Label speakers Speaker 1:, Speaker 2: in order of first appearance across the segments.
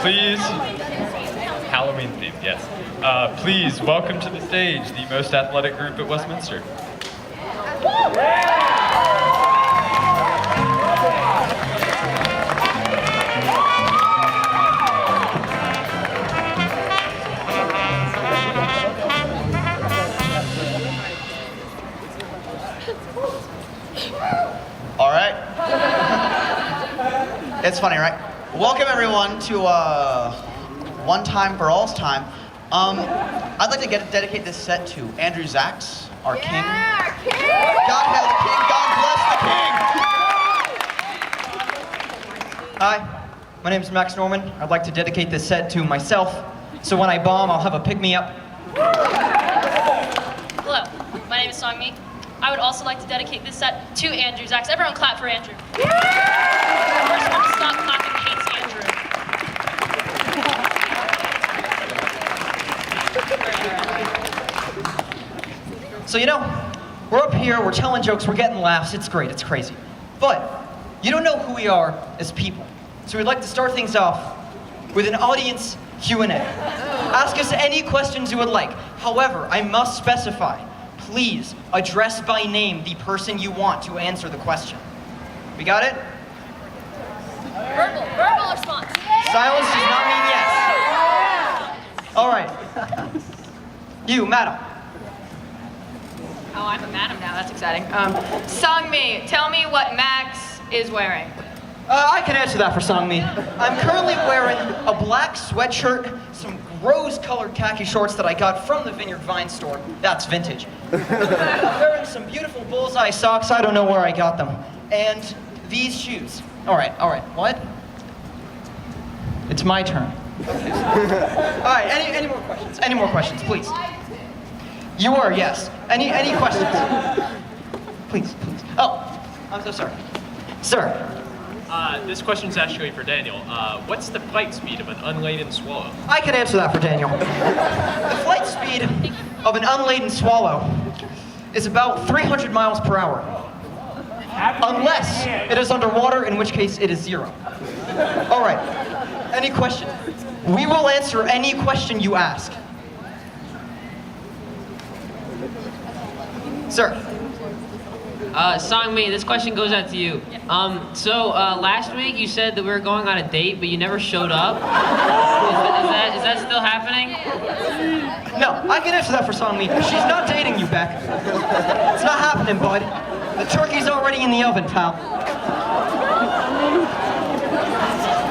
Speaker 1: Please, Halloween themed, yes. Please welcome to the stage the most athletic group at Westminster.
Speaker 2: All right. It's funny, right? Welcome everyone to One Time for All's Time. I'd like to dedicate this set to Andrew Zachs, our king.
Speaker 3: Yeah, king!
Speaker 2: God hail the king, God bless the king!
Speaker 4: Hi, my name is Max Norman. I'd like to dedicate this set to myself, so when I bomb, I'll have a pick-me-up.
Speaker 5: Hello, my name is Songmi. I would also like to dedicate this set to Andrew Zachs. Everyone clap for Andrew. The first one to stop clapping hates Andrew.
Speaker 4: So we're up here, we're telling jokes, we're getting laughs, it's great, it's crazy. But you don't know who we are as people. So we'd like to start things off with an audience Q&A. Ask us any questions you would like. However, I must specify, please address by name the person you want to answer the question. We got it?
Speaker 5: Verbal response.
Speaker 4: Silence does not mean yes. All right. You, madam.
Speaker 3: Oh, I'm a madam now, that's exciting. Songmi, tell me what Max is wearing.
Speaker 4: I can answer that for Songmi. I'm currently wearing a black sweatshirt, some rose-colored khaki shorts that I got from the Vineyard Vine store. That's vintage. I'm wearing some beautiful bullseye socks. I don't know where I got them. And these shoes. All right. What? It's my turn. Okay. All right. Any more questions? Any more questions, please? You were, yes. Any questions? Please. Oh, I'm so sorry. Sir.
Speaker 6: This question's actually for Daniel. What's the flight speed of an unladen swallow?
Speaker 4: I can answer that for Daniel. The flight speed of an unladen swallow is about 300 miles per hour. Unless it is underwater, in which case it is 0. All right. Any question? We will answer any question you ask. Sir.
Speaker 7: Songmi, this question goes out to you. Last week you said that we were going on a date, but you never showed up. Is that still happening?
Speaker 4: No, I can answer that for Songmi. She's not dating you, Beck. It's not happening, bud. The turkey's already in the oven, pal.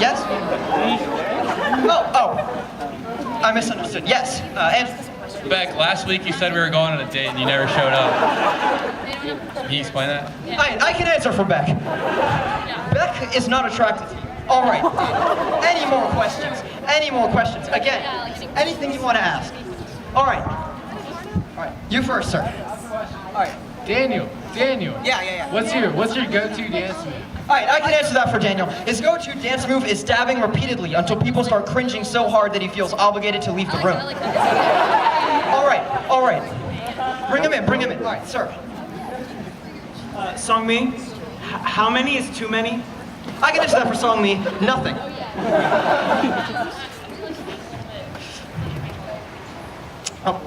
Speaker 4: Yes? Oh. I misunderstood. Yes, and...
Speaker 1: Beck, last week you said we were going on a date and you never showed up. Can you explain that?
Speaker 4: I can answer for Beck. Beck is not attracted to you. All right. Any more questions? Again, anything you want to ask. All right. You first, sir.
Speaker 8: All right. Daniel.
Speaker 2: Yeah.
Speaker 8: What's your go-to dance move?
Speaker 4: All right, I can answer that for Daniel. His go-to dance move is dabbing repeatedly until people start cringing so hard that he feels obligated to leave the room. All right. Bring him in. All right, sir.
Speaker 9: Songmi, how many is too many?
Speaker 4: I can answer that for Songmi. Nothing. Oh,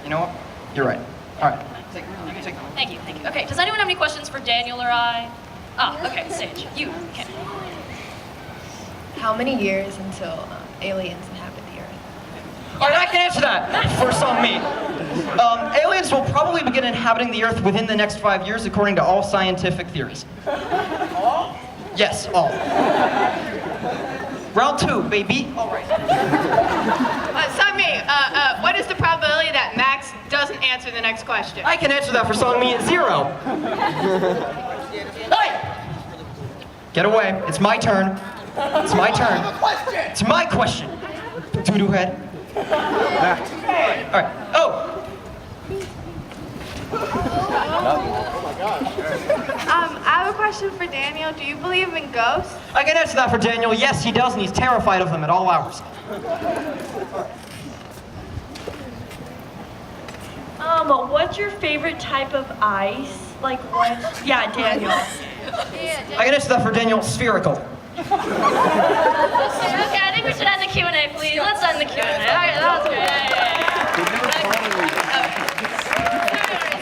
Speaker 4: you know what? You're right. All right. You can take them.
Speaker 5: Thank you. Okay, does anyone have any questions for Daniel or I? Okay, Sage. You, okay.
Speaker 10: How many years until aliens inhabit the Earth?
Speaker 4: All right, I can answer that for Songmi. Aliens will probably begin inhabiting the Earth within the next 5 years, according to all scientific theories.
Speaker 9: All?
Speaker 4: Yes, all. Round 2, baby. All right.
Speaker 3: Songmi, what is the probability that Max doesn't answer the next question?
Speaker 4: I can answer that for Songmi at 0. Hey! Get away. It's my turn. It's my question. Doo-doo head. All right. Oh!
Speaker 10: I have a question for Daniel. Do you believe in ghosts?
Speaker 4: I can answer that for Daniel. Yes, he does, and he's terrified of them at all hours.
Speaker 11: What's your favorite type of ice? Like what? Yeah, Daniel.
Speaker 4: I can answer that for Daniel. Spherical.
Speaker 5: Okay, I think we should end the Q&A, please. Let's end the Q&A. Okay, that was great.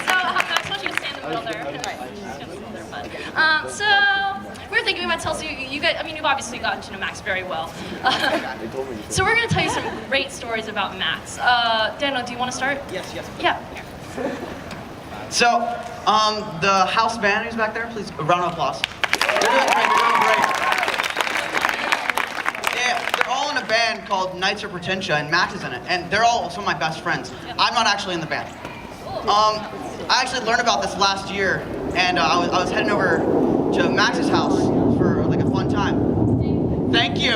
Speaker 5: So, Max, I want you to stand in the middle there. So, we were thinking we might tell you guys, I mean, you've obviously gotten to know Max very well. So we're going to tell you some great stories about Max. Daniel, do you want to start?
Speaker 2: Yes.
Speaker 5: Yeah.
Speaker 2: So, the house band who's back there, please, a round of applause. They're doing great. Yeah, they're all in a band called Knights of Pretentia, and Max is in it. And they're all some of my best friends. I'm not actually in the band. I actually learned about this last year, and I was heading over to Max's house for like a fun time. Thank you.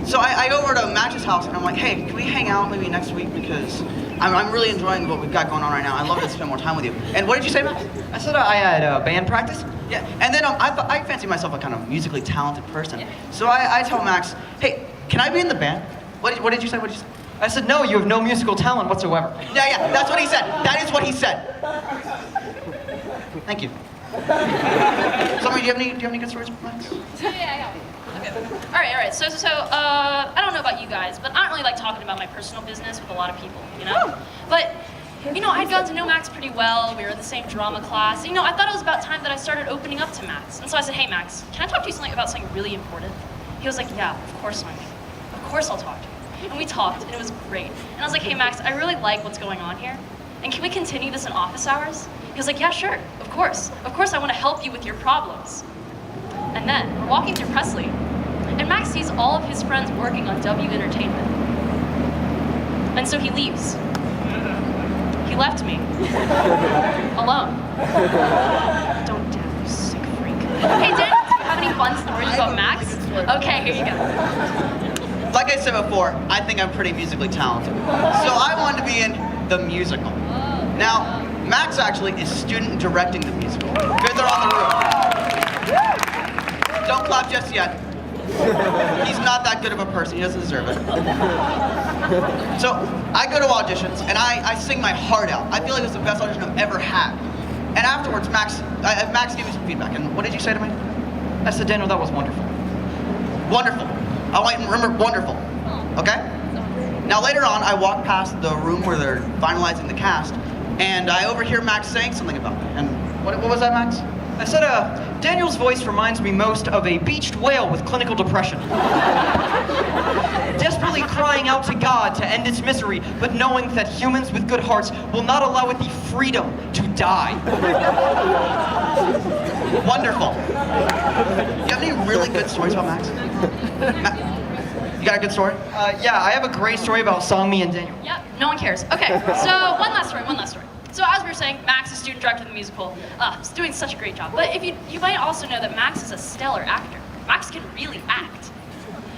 Speaker 2: So I go over to Max's house and I'm like, hey, can we hang out maybe next week, because I'm really enjoying what we've got going on right now. I'd love to spend more time with you. And what did you say, Max?
Speaker 4: I said I had band practice.
Speaker 2: Yeah, and then I fancy myself a kind of musically talented person. So I tell Max, hey, can I be in the band? What did you say?
Speaker 4: I said, no, you have no musical talent whatsoever.
Speaker 2: Yeah, that's what he said. That is what he said. Thank you. Somebody, do you have any good stories, Max?
Speaker 5: Yeah. Okay. All right. So, I don't know about you guys, but I don't really like talking about my personal business with a lot of people, you know? But, I'd gotten to know Max pretty well. We were in the same drama class. I thought it was about time that I started opening up to Max. And so I said, hey, Max, can I talk to you about something really important? He was like, yeah, of course, Simon. Of course I'll talk to you. And we talked, and it was great. And I was like, hey, Max, I really like what's going on here. And can we continue this in office hours? He was like, yeah, sure, of course. Of course I want to help you with your problems. And then, we're walking through Presley, and Max sees all of his friends working on W Entertainment. And so he leaves. He left me. Alone. Don't dare, you sick freak. Hey, Dan, do you have any fun stories about Max? Okay, here you go.
Speaker 2: Like I said before, I think I'm pretty musically talented. So I wanted to be in the musical. Now, Max actually is student directing the musical. Good, they're on the roof. Don't clap just yet. He's not that good of a person. He doesn't deserve it. So I go to auditions and I sing my heart out. I feel like it was the best audition I've ever had. And afterwards, Max gave me some feedback. And what did you say to me?
Speaker 4: I said, Daniel, that was wonderful.
Speaker 2: Wonderful. I want you to remember wonderful. Okay? Now later on, I walk past the room where they're finalizing the cast, and I overhear Max saying something about me. And what was that, Max?
Speaker 4: I said, Daniel's voice reminds me most of a beached whale with clinical depression. Desperately crying out to God to end its misery, but knowing that humans with good hearts will not allow it the freedom to die.
Speaker 2: Wonderful. You have any really good stories about Max? You got a good story?
Speaker 4: Yeah, I have a great story about Songmi and Daniel.
Speaker 5: Yep, no one cares. Okay, so one last story. So as we were saying, Max is student director of the musical. He's doing such a great job. But if you might also know that Max is a stellar actor. Max can really act.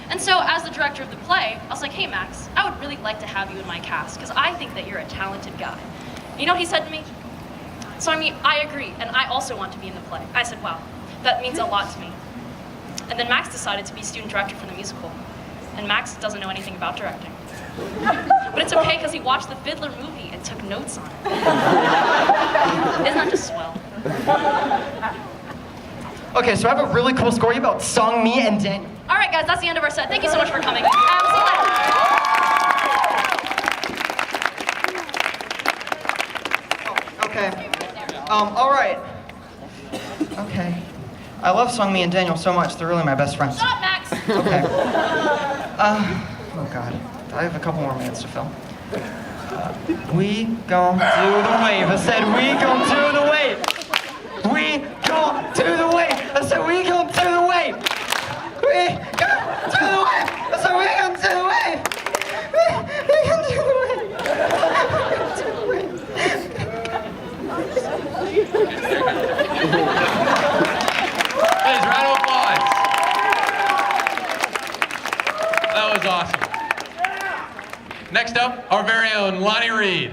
Speaker 5: And so as the director of the play, I was like, hey Max, I would really like to have you in my cast, because I think that you're a talented guy. You know what he said to me? So I agree, and I also want to be in the play. I said, wow, that means a lot to me. And then Max decided to be student director for the musical. And Max doesn't know anything about directing. But it's okay, because he watched the Fiddler movie and took notes on it. Isn't that just swell?
Speaker 4: Okay, so I have a really cool story about Songmi and Daniel.
Speaker 5: All right, guys, that's the end of our set. Thank you so much for coming. See you later.
Speaker 4: Okay. All right. Okay. I love Songmi and Daniel so much. They're really my best friends.
Speaker 5: Shut up, Max.
Speaker 4: Okay. Oh God. I have a couple more minutes to film. We gon' do the wave. I said we gon' do the wave. We gon' do the wave. I said we gon' do the wave. We gon' do the wave. I said we gon' do the wave. We gon' do the wave.
Speaker 1: Please, round of applause. That was awesome. Next up, our very own Lonnie Reed.